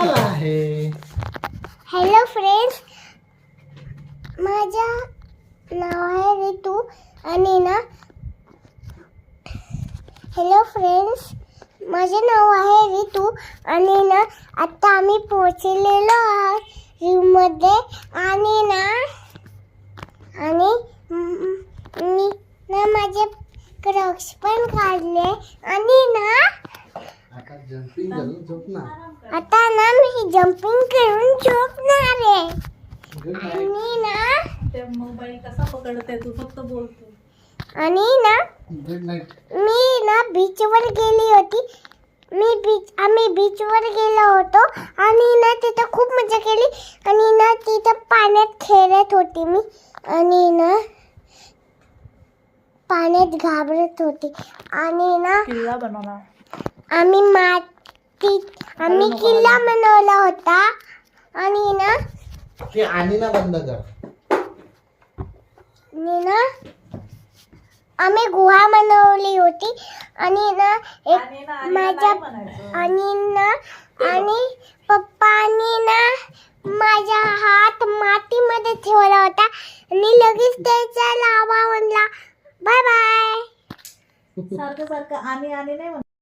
झाला आहे. Hello friends, माझं नाव आहे रितू आणि ना हॅलो फ्रेंड्स, माझे नाव आहे रितू आणि ना आता आम्ही पोहोचलेलो आहोत रूममध्ये आणि मी ना माझे क्रॉक्स पण काढले आणि ना आता जंपिंग करून झोपणार. आता ना मी जंपिंग करून झोपणार आहे. Good night. आणि ना ते मोबाईल कसा पकडते तू फक्त बोलतो. आणि ना गुड नाईट. मी ना बीचवर गेली होती. आम्ही बीचवर गेलो होतो आणि ना तिथं खूप मजा केली आणि ना तिथं पाण्यात खेळत होती मी आणि ना पाण्यात घाबरत होती आणि ना किल्ला बनवला. आम्ही किल्ला बनवला होता आणि ना ते आणि ना बंद कर. आम्ही गुहा बनवली होती आणि ना आणि ना माझ्या नाही म्हणायचं. आणि पप्पानी ना माझा हात मातीमध्ये ठेवला होता आणि लगेच त्याचा लावा म्हणला. Bye bye. सारखं आणि नाही म्हणायचं.